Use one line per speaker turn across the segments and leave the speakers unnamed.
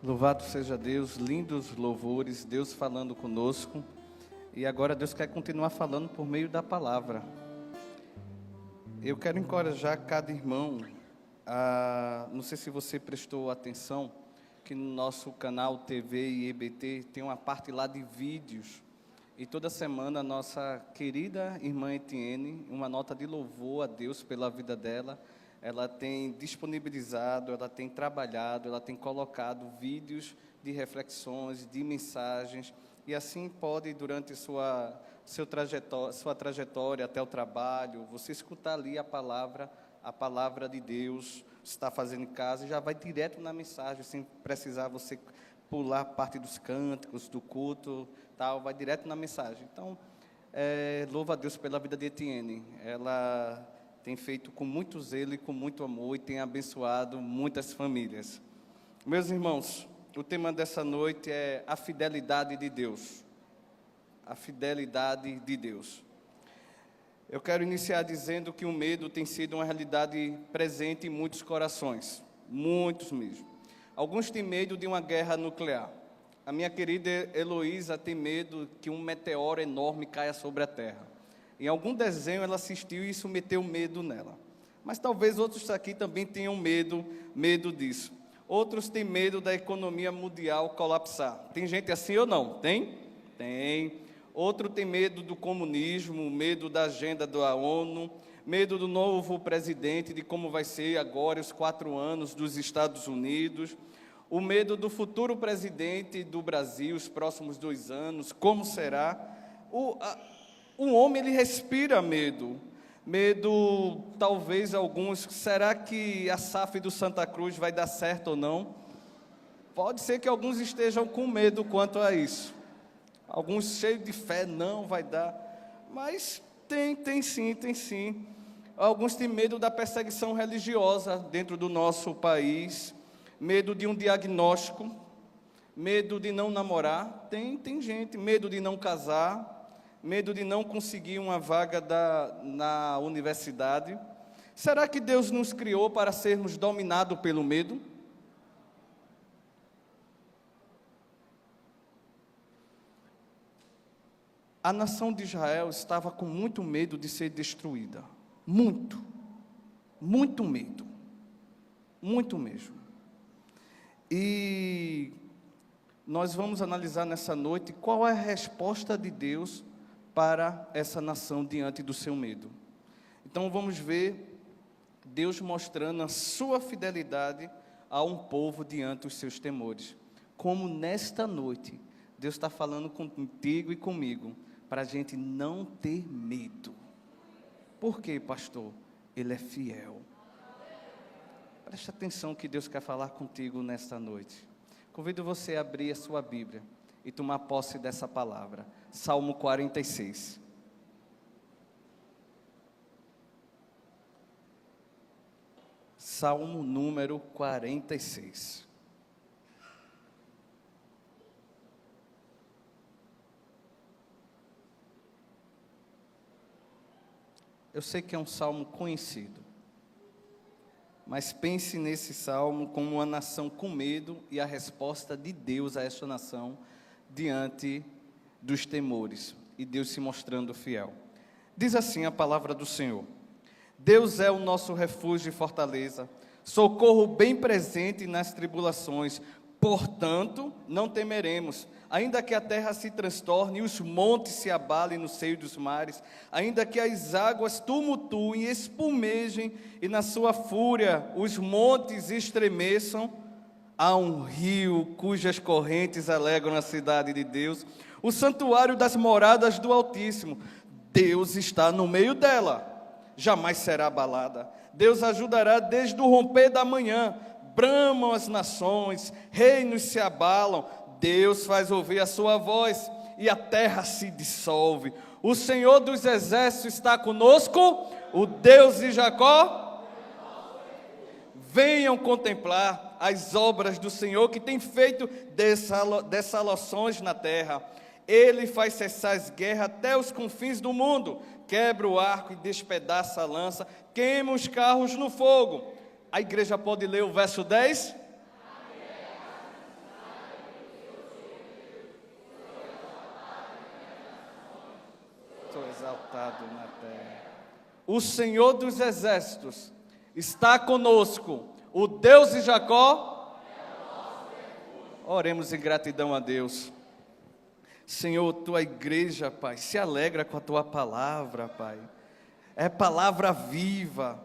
Louvado seja Deus, lindos louvores, Deus falando conosco. E agora Deus quer continuar falando por meio da palavra. Eu quero encorajar cada irmão não sei se você prestou atenção, que no nosso canal TV e EBT tem uma parte lá de vídeos. E toda semana a nossa querida irmã Etienne, uma nota de louvor a Deus pela vida dela, ela tem disponibilizado, ela tem trabalhado, ela tem colocado vídeos de reflexões, de mensagens, e assim pode, durante sua trajetória até o trabalho, você escutar ali a palavra de Deus, está fazendo em casa, e já vai direto na mensagem, sem precisar você pular parte dos cânticos, do culto, tal, vai direto na mensagem. Então, louva a Deus pela vida de Etienne. Ela tem feito com muito zelo e com muito amor e tem abençoado muitas famílias. Meus irmãos, o tema dessa noite é a fidelidade de Deus. A fidelidade de Deus. Eu quero iniciar dizendo que o medo tem sido uma realidade presente em muitos corações, muitos mesmo. Alguns têm medo de uma guerra nuclear. A minha querida Heloísa tem medo que um meteoro enorme caia sobre a Terra. Em algum desenho ela assistiu e isso meteu medo nela. Mas talvez outros aqui também tenham medo disso. Outros têm medo da economia mundial colapsar. Tem gente assim ou não? Tem? Tem. Outro tem medo do comunismo, medo da agenda da ONU, medo do novo presidente, de como vai ser agora os 4 anos dos Estados Unidos, o medo do futuro presidente do Brasil, os próximos 2 anos, como será. O homem, ele respira medo, talvez alguns, será que a SAF do Santa Cruz vai dar certo ou não? Pode ser que alguns estejam com medo quanto a isso. Alguns cheios de fé, não vai dar, mas tem sim. Alguns têm medo da perseguição religiosa dentro do nosso país, medo de um diagnóstico, medo de não namorar, tem gente, medo de não casar, medo de não conseguir uma vaga na universidade. Será que Deus nos criou para sermos dominados pelo medo? A nação de Israel estava com muito medo de ser destruída. Muito medo. Muito mesmo. E nós vamos analisar nessa noite qual é a resposta de Deus para essa nação diante do seu medo. Então vamos ver Deus mostrando a sua fidelidade a um povo diante dos seus temores. Como nesta noite Deus está falando contigo e comigo, para a gente não ter medo. Por quê, pastor? Ele é fiel. Preste atenção que Deus quer falar contigo nesta noite. Convido você a abrir a sua Bíblia e tomar posse dessa palavra. Salmo 46. Salmo número 46. Eu sei que é um salmo conhecido, mas pense nesse salmo como uma nação com medo e a resposta de Deus a esta nação diante dos temores, e Deus se mostrando fiel. Diz assim a palavra do Senhor: Deus é o nosso refúgio e fortaleza, socorro bem presente nas tribulações, portanto não temeremos, ainda que a terra se transtorne e os montes se abalem no seio dos mares, ainda que as águas tumultuem e espumejem e na sua fúria os montes estremeçam. Há um rio cujas correntes alegram a cidade de Deus, o santuário das moradas do Altíssimo. Deus está no meio dela, jamais será abalada. Deus ajudará desde o romper da manhã. Bramam as nações, reinos se abalam. Deus faz ouvir a sua voz e a terra se dissolve. O Senhor dos exércitos está conosco, o Deus de Jacó. Venham contemplar as obras do Senhor, que tem feito desolações na terra. Ele faz cessar as guerras até os confins do mundo, quebra o arco e despedaça a lança, queima os carros no fogo. A igreja pode ler o verso 10? exaltado na terra. O Senhor dos exércitos está conosco. O Deus de Jacó. Oremos em gratidão a Deus. Senhor, tua igreja, Pai, se alegra com a tua palavra, Pai. É palavra viva.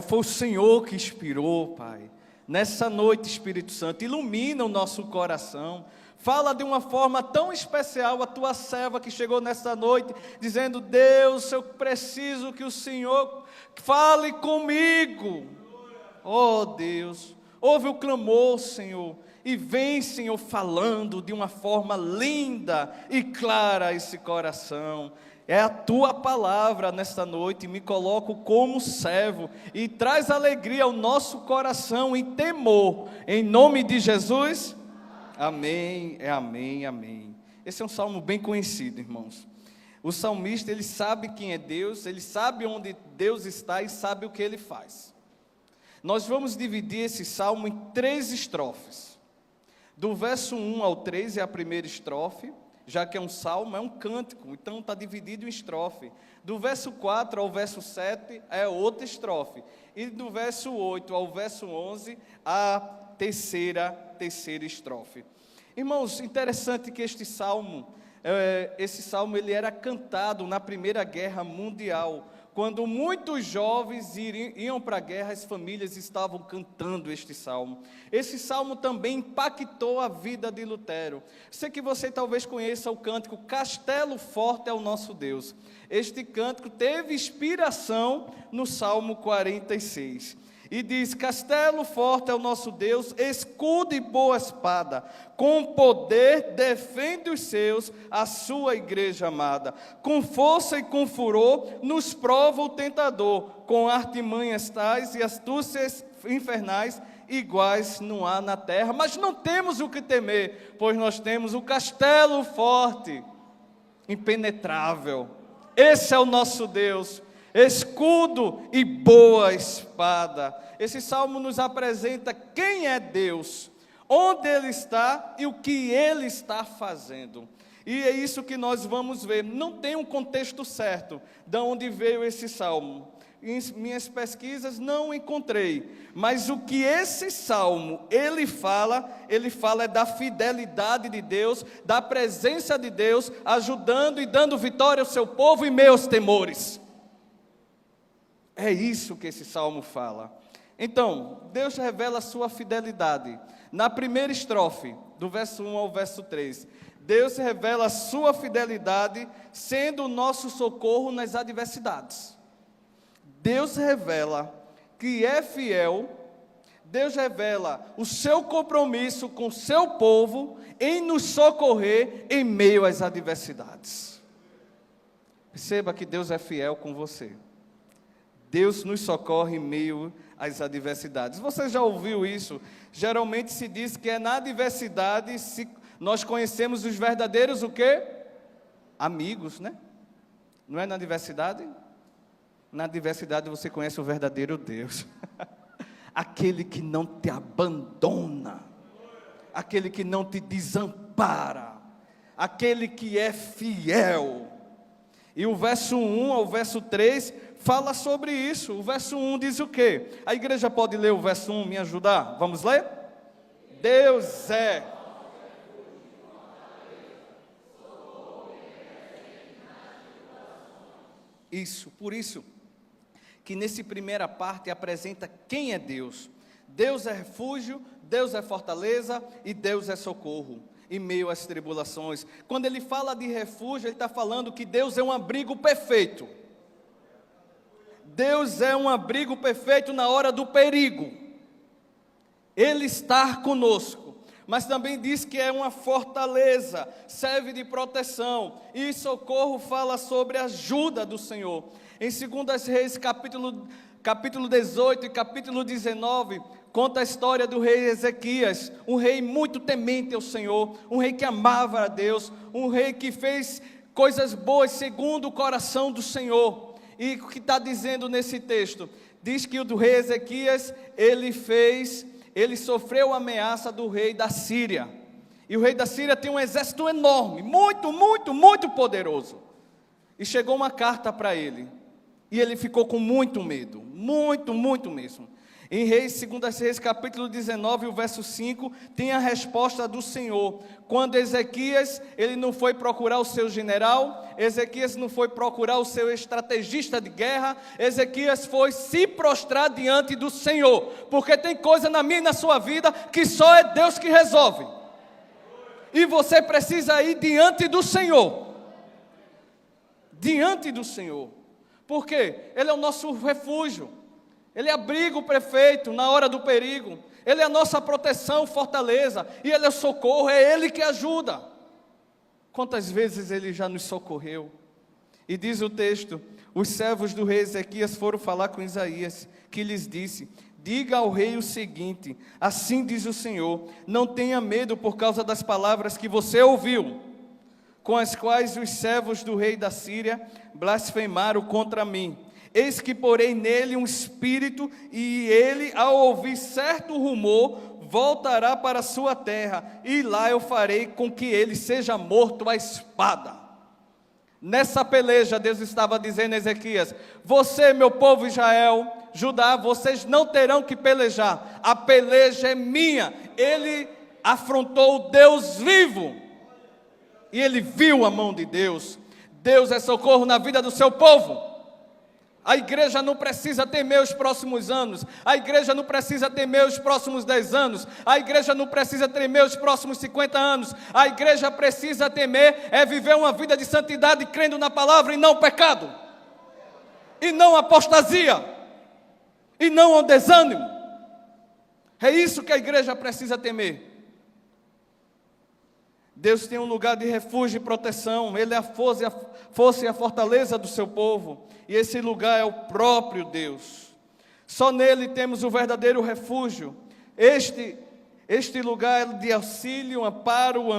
Foi o Senhor que inspirou, Pai. Nessa noite, Espírito Santo, ilumina o nosso coração. Fala de uma forma tão especial a tua serva que chegou nessa noite, dizendo: Deus, eu preciso que o Senhor fale comigo. Oh Deus, ouve o clamor, Senhor, e vem, Senhor, falando de uma forma linda e clara esse coração. É a tua palavra nesta noite, me coloco como servo e traz alegria ao nosso coração e temor, em nome de Jesus. Amém, amém, amém. Esse é um salmo bem conhecido, irmãos. O salmista, ele sabe quem é Deus, ele sabe onde Deus está e sabe o que ele faz. Nós vamos dividir esse salmo em 3 estrofes. Do verso 1 ao 3 é a primeira estrofe, já que é um salmo, é um cântico, então está dividido em estrofe. Do verso 4 ao verso 7 é outra estrofe. E do verso 8 ao verso 11, a terceira estrofe. Irmãos, interessante que esse salmo ele era cantado na Primeira Guerra Mundial. Quando muitos jovens iam para a guerra, as famílias estavam cantando este salmo. Esse salmo também impactou a vida de Lutero. Sei que você talvez conheça o cântico Castelo Forte é o Nosso Deus. Este cântico teve inspiração no Salmo 46. E diz: castelo forte é o nosso Deus, escudo e boa espada, com poder defende os seus, a sua igreja amada. Com força e com furor nos prova o tentador, com artimanhas tais e astúcias infernais, iguais não há na terra. Mas não temos o que temer, pois nós temos o castelo forte, impenetrável. Esse é o nosso Deus. Escudo e boa espada. Esse salmo nos apresenta quem é Deus, onde Ele está e o que Ele está fazendo. E é isso que nós vamos ver. Não tem um contexto certo de onde veio esse salmo. Em minhas pesquisas não encontrei. Mas o que esse salmo, ele fala é da fidelidade de Deus, da presença de Deus, ajudando e dando vitória ao seu povo em meio aos temores. É isso que esse salmo fala. Então, Deus revela a sua fidelidade. Na primeira estrofe, do verso 1 ao verso 3, Deus revela a sua fidelidade, sendo o nosso socorro nas adversidades. Deus revela que é fiel, Deus revela o seu compromisso com o seu povo em nos socorrer em meio às adversidades. Perceba que Deus é fiel com você. Deus nos socorre em meio às adversidades. Você já ouviu isso? Geralmente se diz que é na adversidade nós conhecemos os verdadeiros o quê? Amigos, né? Não é na adversidade? Na adversidade você conhece o verdadeiro Deus. Aquele que não te abandona. Aquele que não te desampara. Aquele que é fiel. E o verso 1 ao verso 3 fala sobre isso. O verso 1 diz o quê? A igreja pode ler o verso 1, me ajudar? Vamos ler? Deus é. Isso, por isso que nessa primeira parte apresenta quem é Deus. Deus é refúgio, Deus é fortaleza e Deus é socorro em meio às tribulações. Quando ele fala de refúgio, ele está falando que Deus é um abrigo perfeito. Deus é um abrigo perfeito na hora do perigo. Ele está conosco. Mas também diz que é uma fortaleza, serve de proteção. E socorro fala sobre a ajuda do Senhor. Em 2 Reis, capítulo 18 e capítulo 19, conta a história do rei Ezequias, um rei muito temente ao Senhor, um rei que amava a Deus, um rei que fez coisas boas segundo o coração do Senhor. E o que está dizendo nesse texto? Diz que o do rei Ezequias, ele sofreu a ameaça do rei da Síria. E o rei da Síria tem um exército enorme, muito, muito, muito poderoso. e chegou uma carta para ele. E ele ficou com muito medo, muito mesmo. Em Reis, 2 Reis, capítulo 19, o verso 5, tem a resposta do Senhor. Quando Ezequias, ele não foi procurar o seu general, Ezequias não foi procurar o seu estrategista de guerra, Ezequias foi se prostrar diante do Senhor, porque tem coisa na minha e na sua vida que só é Deus que resolve. E você precisa ir diante do Senhor. Diante do Senhor. Por quê? Ele é o nosso refúgio. Ele abriga o prefeito na hora do perigo. Ele é a nossa proteção, fortaleza. E Ele é o socorro, é Ele que ajuda. Quantas vezes Ele já nos socorreu? E diz o texto, os servos do rei Ezequias foram falar com Isaías, que lhes disse, diga ao rei o seguinte, assim diz o Senhor, não tenha medo por causa das palavras que você ouviu, com as quais os servos do rei da Síria blasfemaram contra mim. Eis que porei nele um espírito, e ele, ao ouvir certo rumor, voltará para a sua terra, e lá eu farei com que ele seja morto à espada. Nessa peleja, Deus estava dizendo a Ezequias, você, meu povo Israel, Judá, vocês não terão que pelejar, a peleja é minha. Ele afrontou o Deus vivo, e ele viu a mão de Deus. Deus é socorro na vida do seu povo. A igreja não precisa temer os próximos anos, a igreja não precisa temer os próximos 10 anos, a igreja não precisa temer os próximos 50 anos, a igreja precisa temer, é viver uma vida de santidade, crendo na palavra e não pecado, e não apostasia, e não desânimo. É isso que a igreja precisa temer. Deus tem um lugar de refúgio e proteção, Ele é a força e a fortaleza do seu povo, e esse lugar é o próprio Deus. Só nele temos o verdadeiro refúgio. Este lugar é de auxílio, amparo,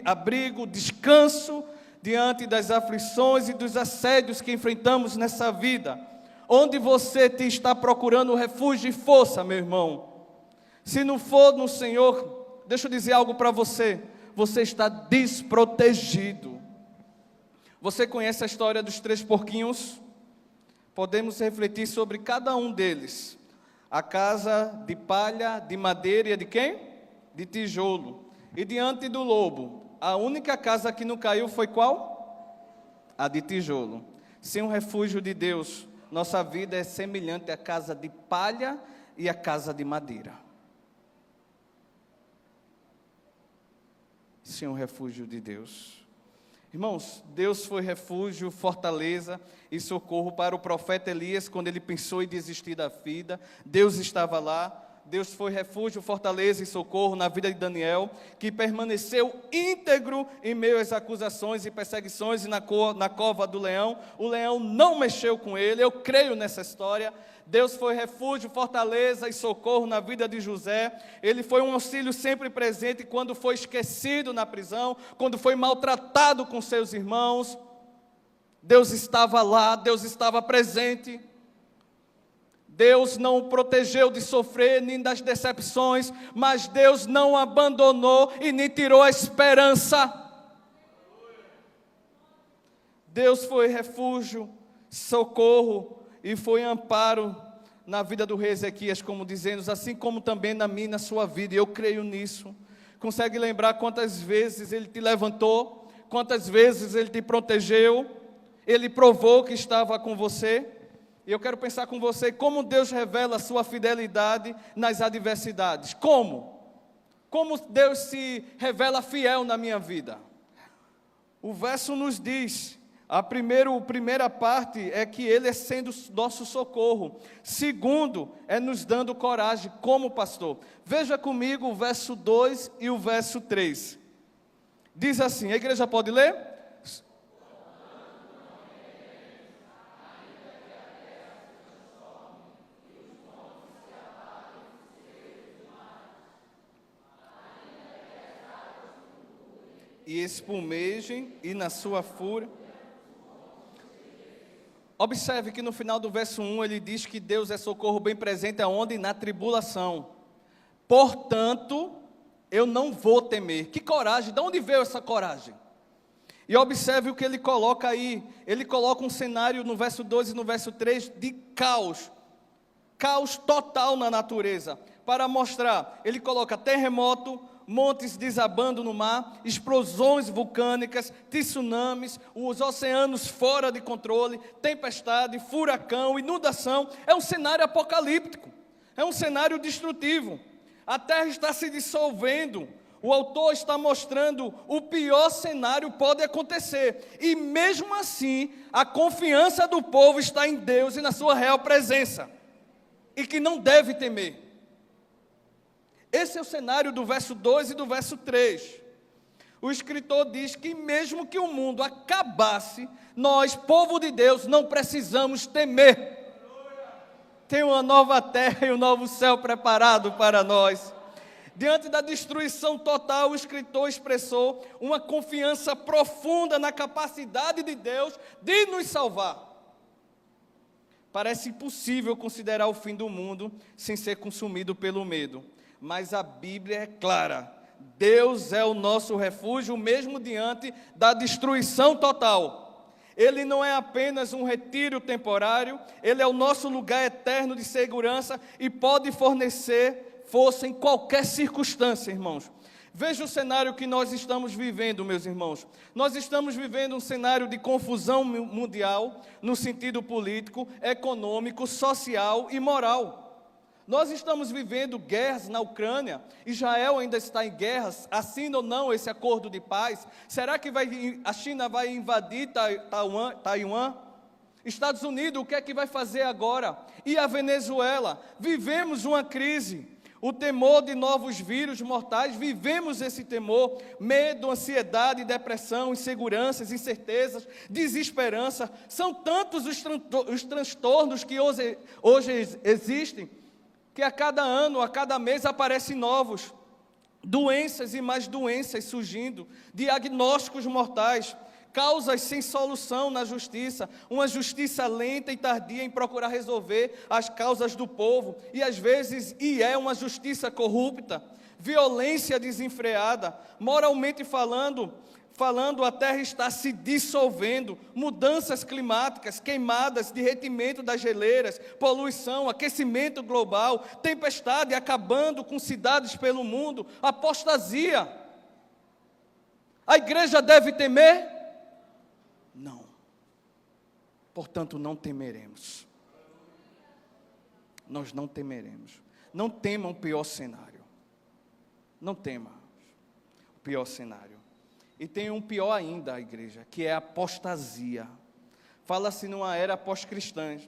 abrigo, descanso diante das aflições e dos assédios que enfrentamos nessa vida. Onde você está procurando refúgio e força, meu irmão? Se não for no Senhor, deixa eu dizer algo para você. Você está desprotegido. Você conhece a história dos 3 porquinhos? Podemos refletir sobre cada um deles. A casa de palha, de madeira e de quem? De tijolo. E diante do lobo, a única casa que não caiu foi qual? A de tijolo. Sem o refúgio de Deus, nossa vida é semelhante à casa de palha e à casa de madeira. Sem o refúgio de Deus. Irmãos, Deus foi refúgio, fortaleza e socorro para o profeta Elias quando ele pensou em desistir da vida. Deus estava lá. Deus foi refúgio, fortaleza e socorro na vida de Daniel, que permaneceu íntegro em meio às acusações e perseguições e na cova do leão. O leão não mexeu com ele, eu creio nessa história. Deus foi refúgio, fortaleza e socorro na vida de José. Ele foi um auxílio sempre presente quando foi esquecido na prisão, quando foi maltratado com seus irmãos. Deus estava lá, Deus estava presente. Deus não o protegeu de sofrer nem das decepções, mas Deus não o abandonou e nem tirou a esperança. Deus foi refúgio, socorro e foi amparo na vida do rei Ezequias, como dizemos, assim como também na minha e na sua vida, e eu creio nisso. Consegue lembrar quantas vezes Ele te levantou, quantas vezes Ele te protegeu, Ele provou que estava com você? E eu quero pensar com você como Deus revela a sua fidelidade nas adversidades. Como? Como Deus se revela fiel na minha vida? O verso nos diz, a primeira parte é que Ele é sendo nosso socorro. Segundo, é nos dando coragem como pastor. Veja comigo o verso 2 e o verso 3. Diz assim, a igreja pode ler? E espumejem, e na sua fúria. Observe que no final do verso 1 ele diz que Deus é socorro bem presente aonde? Na tribulação. Portanto, eu não vou temer. Que coragem, de onde veio essa coragem? E observe o que ele coloca aí. Ele coloca um cenário no verso 2 e no verso 3 de caos. Caos total na natureza. Para mostrar, ele coloca terremoto, montes desabando no mar, explosões vulcânicas, tsunamis, os oceanos fora de controle, tempestade, furacão, inundação. É um cenário apocalíptico. É um cenário destrutivo. A terra está se dissolvendo. O autor está mostrando o pior cenário pode acontecer. E mesmo assim, a confiança do povo está em Deus e na sua real presença. E que não deve temer. Esse é o cenário do verso 2 e do verso 3. O escritor diz que mesmo que o mundo acabasse, nós, povo de Deus, não precisamos temer. Tem uma nova terra e um novo céu preparado para nós. Diante da destruição total, o escritor expressou uma confiança profunda na capacidade de Deus de nos salvar. Parece impossível considerar o fim do mundo sem ser consumido pelo medo. Mas a Bíblia é clara. Deus é o nosso refúgio, mesmo diante da destruição total. Ele não é apenas um retiro temporário, Ele é o nosso lugar eterno de segurança e pode fornecer força em qualquer circunstância, irmãos. Veja o cenário que nós estamos vivendo, meus irmãos. Nós estamos vivendo um cenário de confusão mundial, no sentido político, econômico, social e moral. Nós estamos vivendo guerras na Ucrânia. Israel ainda está em guerras, assina ou não esse acordo de paz? Será que a China vai invadir Taiwan? Estados Unidos, o que é que vai fazer agora? E a Venezuela? Vivemos uma crise. O temor de novos vírus mortais, vivemos esse temor, medo, ansiedade, depressão, inseguranças, incertezas, desesperança. São tantos os transtornos que hoje existem, que a cada ano, a cada mês aparecem novos. Doenças e mais doenças surgindo, diagnósticos mortais, causas sem solução na justiça, uma justiça lenta e tardia em procurar resolver as causas do povo, e às vezes é uma justiça corrupta, violência desenfreada, moralmente falando, a terra está se dissolvendo, mudanças climáticas, queimadas, derretimento das geleiras, poluição, aquecimento global, tempestade acabando com cidades pelo mundo, apostasia. A igreja deve temer? Não. Portanto, não temeremos. Nós não temeremos. Não tema o pior cenário. Não tema o pior cenário. E tem um pior ainda, a igreja, que é a apostasia. Fala-se numa era pós-cristã.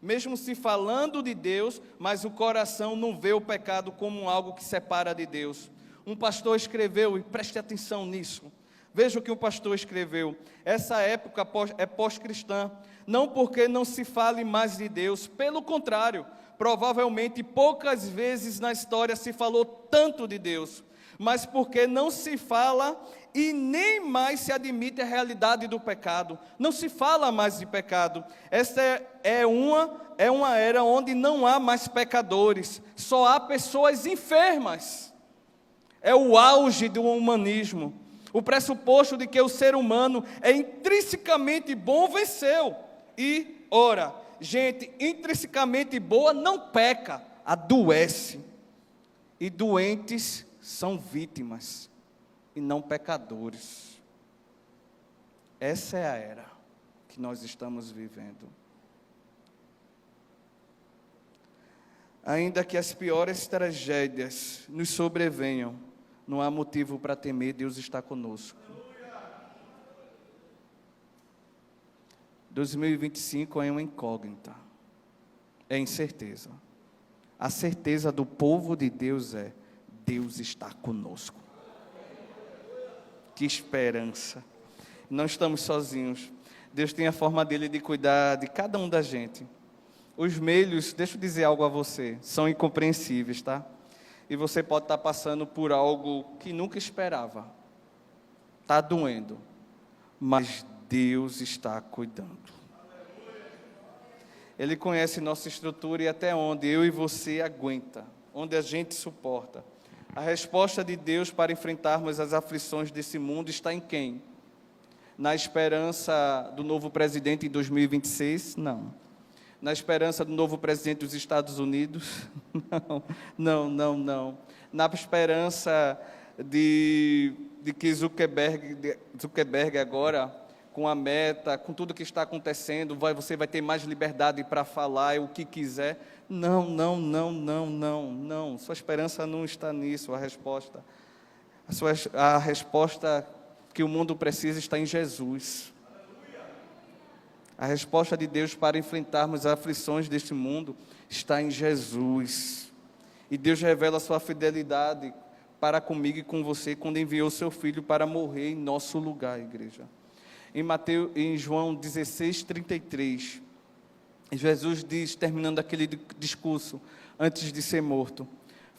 Mesmo se falando de Deus, mas o coração não vê o pecado como algo que separa de Deus. Um pastor escreveu, e preste atenção nisso. Veja o que o pastor escreveu. Essa época é pós-cristã, não porque não se fale mais de Deus, pelo contrário, provavelmente poucas vezes na história se falou tanto de Deus, mas porque não se fala e nem mais se admite a realidade do pecado. Não se fala mais de pecado. Essa é uma era onde não há mais pecadores, só há pessoas enfermas. É o auge do humanismo. O pressuposto de que o ser humano é intrinsecamente bom venceu. E, ora, gente intrinsecamente boa não peca, adoece. E doentes são vítimas e não pecadores. Essa é a era que nós estamos vivendo. Ainda que as piores tragédias nos sobrevenham, não há motivo para temer, Deus está conosco. 2025 é uma incógnita, é incerteza. A certeza do povo de Deus é: Deus está conosco. Que esperança! Não estamos sozinhos. Deus tem a forma dele de cuidar de cada um da gente. Os meios, deixa eu dizer algo a você, são incompreensíveis, tá? E você pode estar passando por algo que nunca esperava. Está doendo. Mas Deus está cuidando. Ele conhece nossa estrutura e até onde eu e você aguenta, onde a gente suporta. A resposta de Deus para enfrentarmos as aflições desse mundo está em quem? Na esperança do novo presidente em 2026? Não. Na esperança do novo presidente dos Estados Unidos? Não. Na esperança de que Zuckerberg agora, com a Meta, com tudo que está acontecendo, você vai ter mais liberdade para falar o que quiser? Não. Sua esperança não está nisso. A resposta que o mundo precisa está em Jesus. A resposta de Deus para enfrentarmos as aflições deste mundo está em Jesus. E Deus revela a sua fidelidade para comigo e com você quando enviou seu Filho para morrer em nosso lugar, igreja. Em João 16:33, Jesus diz, terminando aquele discurso, antes de ser morto: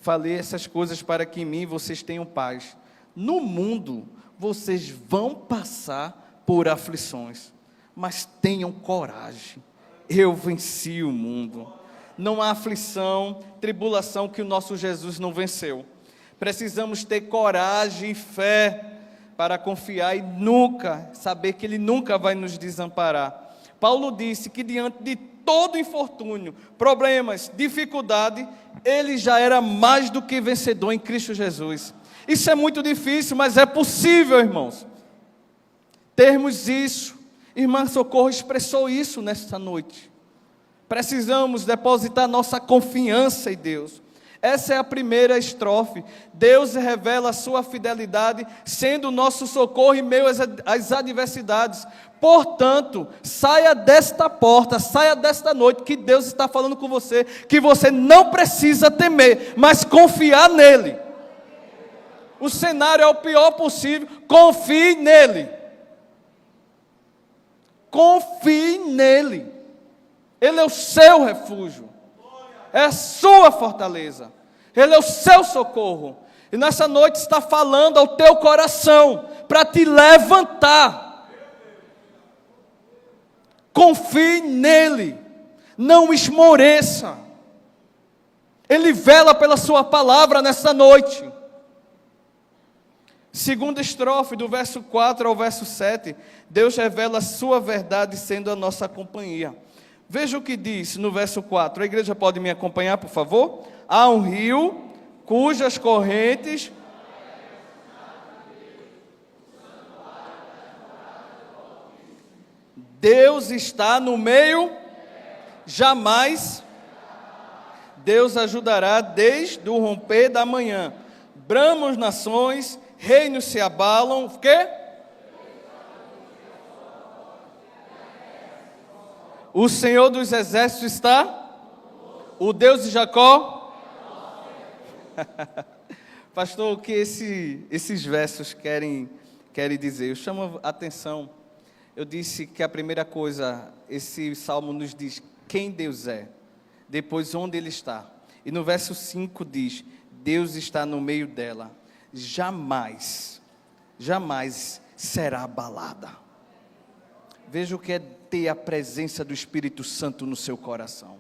falei essas coisas para que em mim vocês tenham paz. No mundo vocês vão passar por aflições, mas tenham coragem, eu venci o mundo. Não há aflição, tribulação que o nosso Jesus não venceu. Precisamos ter coragem e fé para confiar e saber que Ele nunca vai nos desamparar. Paulo disse que diante de todo infortúnio, problemas, dificuldade, ele já era mais do que vencedor em Cristo Jesus. Isso é muito difícil, mas é possível, irmãos, termos isso. Irmã Socorro expressou isso nesta noite. Precisamos depositar nossa confiança em Deus. Essa é a primeira estrofe. Deus revela a sua fidelidade, sendo o nosso socorro em meio às adversidades. Portanto, saia desta porta, saia desta noite, que Deus está falando com você, que você não precisa temer, mas confiar nele. O cenário é o pior possível, confie nele. Confie nele. Ele é o seu refúgio, é a sua fortaleza, Ele é o seu socorro. E nessa noite está falando ao teu coração, para te levantar. Confie nele, não esmoreça. Ele vela pela sua palavra nessa noite. Segunda estrofe, do verso 4 ao verso 7, Deus revela a sua verdade sendo a nossa companhia. Veja o que diz no verso 4, a igreja pode me acompanhar, por favor? Há um rio cujas correntes... Deus está no meio, jamais. Deus ajudará desde o romper da manhã. Bramam as nações, reinos se abalam, o quê? O Senhor dos exércitos está? O Deus de Jacó? Pastor, o que esses versos querem dizer? Eu chamo a atenção. Eu disse que a primeira coisa, esse salmo nos diz quem Deus é, depois onde Ele está. E no verso 5 diz, Deus está no meio dela, jamais será abalada. Veja o que é ter a presença do Espírito Santo no seu coração.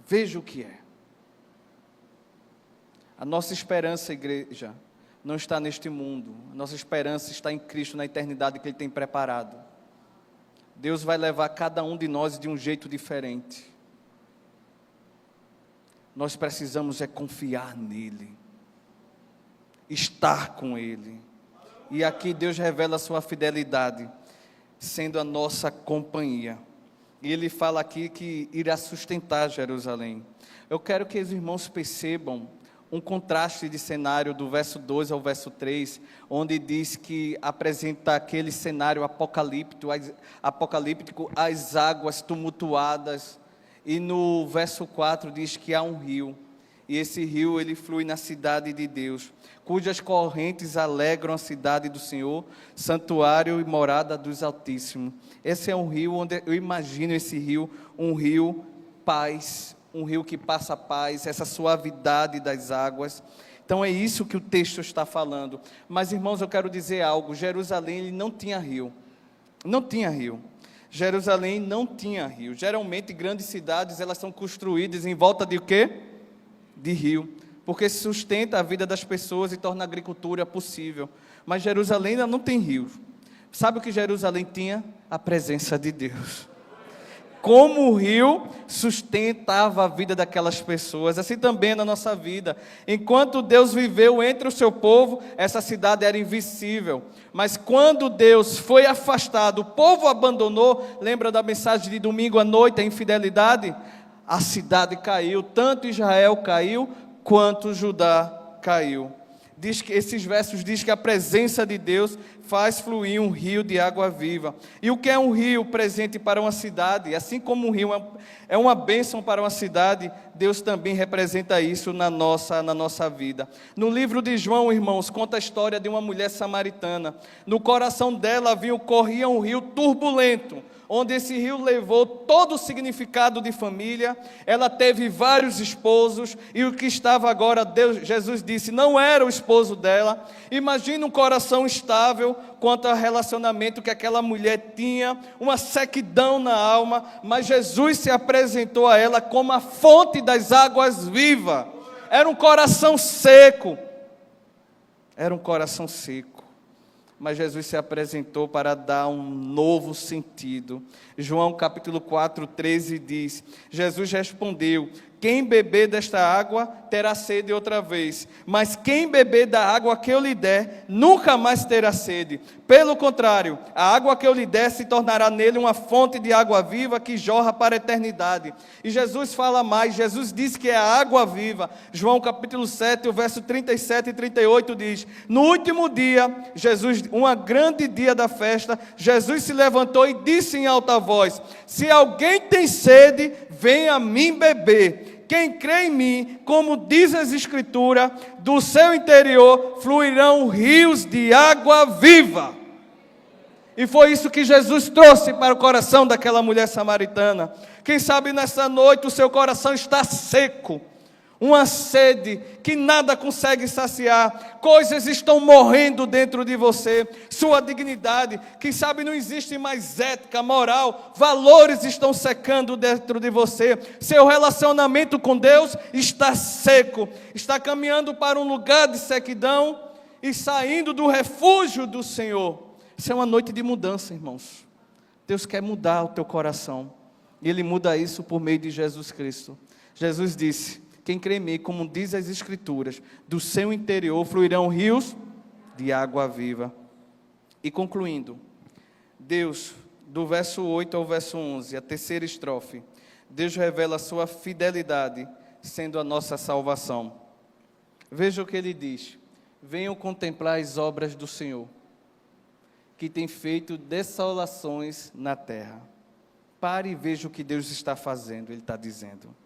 Veja o que é. A nossa esperança, igreja, não está neste mundo. A nossa esperança está em Cristo, na eternidade que Ele tem preparado. Deus vai levar cada um de nós de um jeito diferente. Nós precisamos confiar nele, estar com Ele. E aqui Deus revela a sua fidelidade, sendo a nossa companhia. E Ele fala aqui que irá sustentar Jerusalém. Eu quero que os irmãos percebam um contraste de cenário do verso 2 ao verso 3, onde diz que apresenta aquele cenário apocalíptico, as águas tumultuadas, e no verso 4 diz que há um rio, e esse rio ele flui na cidade de Deus, cujas correntes alegram a cidade do Senhor, santuário e morada dos Altíssimos. Esse é um rio onde eu imagino esse rio, um rio paz, um rio que passa paz, essa suavidade das águas. Então é isso que o texto está falando. Mas irmãos, eu quero dizer algo, Jerusalém não tinha rio, Jerusalém não tinha rio. Geralmente grandes cidades, elas são construídas em volta de o quê? De rio, porque sustenta a vida das pessoas e torna a agricultura possível. Mas Jerusalém ainda não tem rio. Sabe o que Jerusalém tinha? A presença de Deus. Como o rio sustentava a vida daquelas pessoas, assim também na nossa vida. Enquanto Deus viveu entre o seu povo, essa cidade era invisível. Mas quando Deus foi afastado, o povo abandonou, lembra da mensagem de domingo à noite, a infidelidade? A cidade caiu, tanto Israel caiu, quanto Judá caiu. Diz que, esses versos diz que a presença de Deus faz fluir um rio de água viva. E o que é um rio presente para uma cidade? Assim como um rio é uma bênção para uma cidade, Deus também representa isso na nossa vida. No livro de João, irmãos, conta a história de uma mulher samaritana. No coração dela corria um rio turbulento, onde esse rio levou todo o significado de família. Ela teve vários esposos, e o que estava agora, Jesus disse, não era o esposo dela. Imagina um coração estável quanto ao relacionamento que aquela mulher tinha, uma sequidão na alma, mas Jesus se apresentou a ela como a fonte das águas vivas. Era um coração seco, mas Jesus se apresentou para dar um novo sentido. João capítulo 4, 13 diz, Jesus respondeu, quem beber desta água terá sede outra vez, mas quem beber da água que eu lhe der, nunca mais terá sede. Pelo contrário, a água que eu lhe der se tornará nele uma fonte de água viva que jorra para a eternidade. E Jesus fala mais, Jesus diz que é a água viva. João capítulo 7, o verso 37 e 38 diz, no último dia, um grande dia da festa, Jesus se levantou e disse em alta voz, se alguém tem sede, venha a mim beber. Quem crê em mim, como diz as Escrituras, do seu interior fluirão rios de água viva. E foi isso que Jesus trouxe para o coração daquela mulher samaritana. Quem sabe nessa noite o seu coração está seco, uma sede que nada consegue saciar, coisas estão morrendo dentro de você, sua dignidade, quem sabe não existe mais ética, moral, valores estão secando dentro de você, seu relacionamento com Deus está seco, está caminhando para um lugar de sequidão e saindo do refúgio do Senhor. Isso é uma noite de mudança, irmãos. Deus quer mudar o teu coração, e Ele muda isso por meio de Jesus Cristo. Jesus disse, quem crê em mim, como diz as Escrituras, do seu interior fluirão rios de água viva. E concluindo, Deus, do verso 8 ao verso 11, a terceira estrofe, Deus revela a sua fidelidade, sendo a nossa salvação. Veja o que Ele diz, venham contemplar as obras do Senhor, que tem feito desolações na terra. Pare e veja o que Deus está fazendo, Ele está dizendo.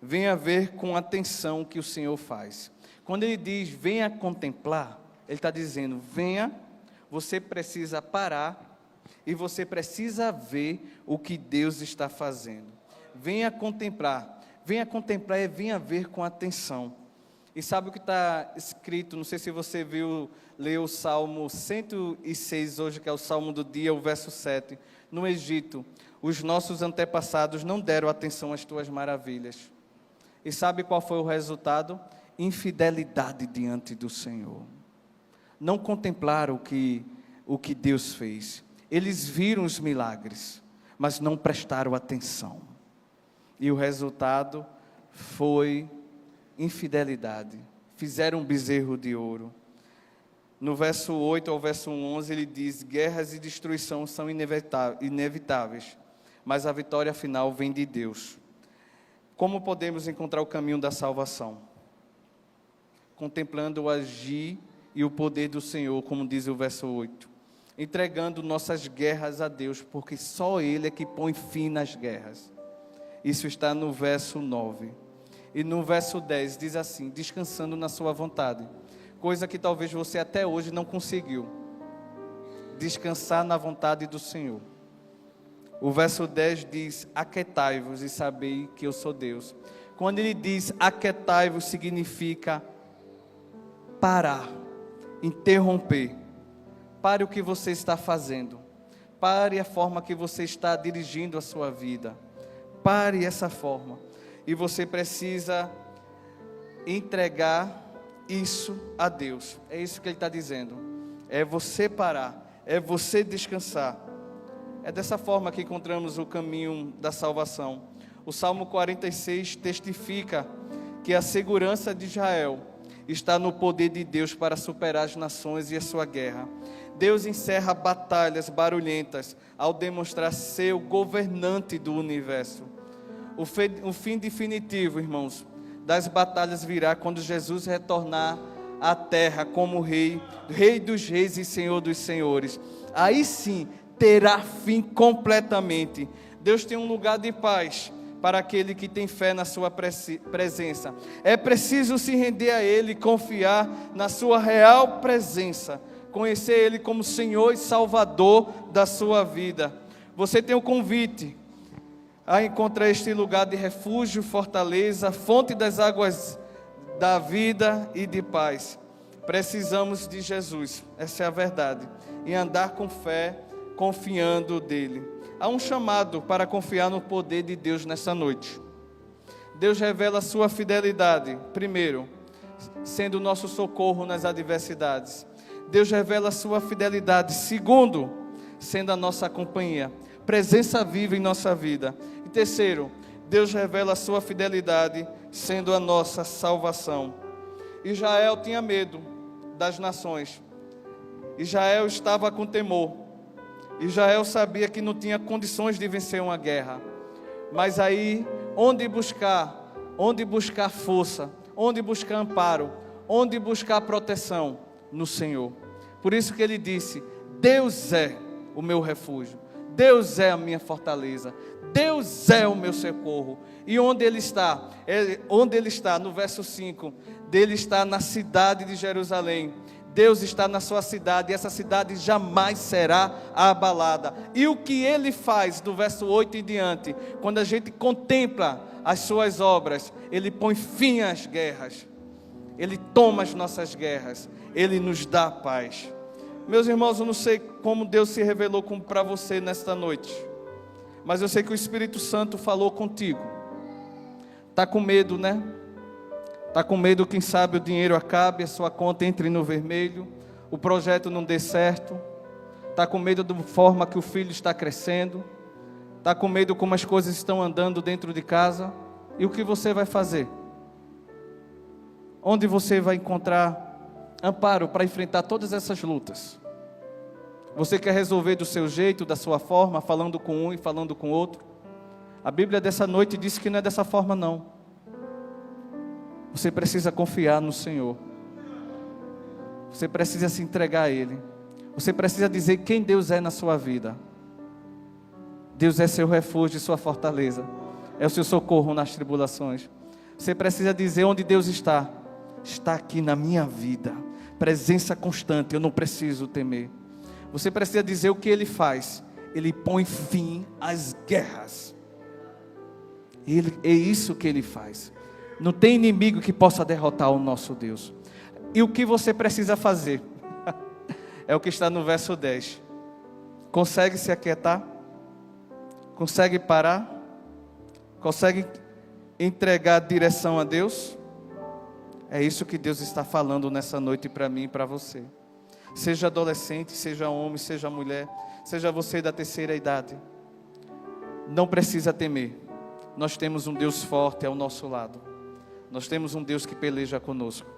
Venha ver com atenção o que o Senhor faz. Quando Ele diz, venha contemplar, Ele está dizendo, venha, você precisa parar, e você precisa ver o que Deus está fazendo. Venha contemplar é venha ver com atenção. E sabe o que está escrito, não sei se você leu o Salmo 106 hoje, que é o Salmo do dia, o verso 7. No Egito, os nossos antepassados não deram atenção às tuas maravilhas. E sabe qual foi o resultado? Infidelidade diante do Senhor. Não contemplaram o que Deus fez. Eles viram os milagres, mas não prestaram atenção. E o resultado foi infidelidade. Fizeram um bezerro de ouro. No verso 8 ao verso 11, ele diz, guerras e destruição são inevitáveis, mas a vitória final vem de Deus. Como podemos encontrar o caminho da salvação? Contemplando o agir e o poder do Senhor, como diz o verso 8. Entregando nossas guerras a Deus, porque só Ele é que põe fim nas guerras. Isso está no verso 9. E no verso 10 diz assim, descansando na sua vontade. Coisa que talvez você até hoje não conseguiu. Descansar na vontade do Senhor. O verso 10 diz, aquietai-vos e sabei que eu sou Deus. Quando ele diz aquietai-vos, significa parar, interromper. Pare o que você está fazendo. Pare a forma que você está dirigindo a sua vida. Pare essa forma. E você precisa entregar isso a Deus. É isso que ele está dizendo. É você parar. é você descansar. É dessa forma que encontramos o caminho da salvação. O Salmo 46 testifica que a segurança de Israel está no poder de Deus para superar as nações e a sua guerra. Deus encerra batalhas barulhentas ao demonstrar ser o governante do universo. O fim definitivo, irmãos, das batalhas virá quando Jesus retornar à terra como Rei dos reis e Senhor dos senhores. Aí sim terá fim completamente. Deus tem um lugar de paz para aquele que tem fé na sua presença. É preciso se render a Ele, confiar na sua real presença, conhecer Ele como Senhor e Salvador da sua vida. Você tem o convite a encontrar este lugar de refúgio, fortaleza, fonte das águas da vida e de paz. Precisamos de Jesus, essa é a verdade, e andar com fé, confiando dele. Há um chamado para confiar no poder de Deus nessa noite. Deus revela a sua fidelidade, primeiro, sendo o nosso socorro nas adversidades. Deus revela a sua fidelidade, segundo, sendo a nossa companhia, presença viva em nossa vida. E terceiro, Deus revela a sua fidelidade, sendo a nossa salvação. Israel tinha medo das nações. Israel estava com temor. Israel sabia que não tinha condições de vencer uma guerra. Mas aí, onde buscar força, onde buscar amparo, onde buscar proteção? No Senhor. Por isso que ele disse: Deus é o meu refúgio, Deus é a minha fortaleza, Deus é o meu socorro. E onde ele está? Onde ele está? No verso 5, dele está na cidade de Jerusalém. Deus está na sua cidade, e essa cidade jamais será abalada. E o que ele faz, do verso 8 em diante, quando a gente contempla as suas obras, ele põe fim às guerras, ele toma as nossas guerras, ele nos dá paz. Meus irmãos, eu não sei como Deus se revelou para você nesta noite, mas eu sei que o Espírito Santo falou contigo. Está com medo, né? Está com medo, quem sabe o dinheiro acabe, a sua conta entre no vermelho, o projeto não dê certo. Está com medo da forma que o filho está crescendo. Está com medo como as coisas estão andando dentro de casa. E o que você vai fazer? Onde você vai encontrar amparo para enfrentar todas essas lutas? Você quer resolver do seu jeito, da sua forma, falando com um e falando com outro? A Bíblia dessa noite diz que não é dessa forma não. Você precisa confiar no Senhor. Você precisa se entregar a Ele. Você precisa dizer quem Deus é na sua vida. Deus é seu refúgio e sua fortaleza. É o seu socorro nas tribulações. Você precisa dizer onde Deus está. Está aqui na minha vida. Presença constante, eu não preciso temer. Você precisa dizer o que Ele faz. Ele põe fim às guerras. É isso que Ele faz. Não tem inimigo que possa derrotar o nosso Deus. E o que você precisa fazer? É o que está no verso 10. Consegue se aquietar? Consegue parar? Consegue entregar direção a Deus? É isso que Deus está falando nessa noite para mim e para você. Seja adolescente, seja homem, seja mulher, seja você da terceira idade. Não precisa temer. Nós temos um Deus forte ao nosso lado. Nós temos um Deus que peleja conosco.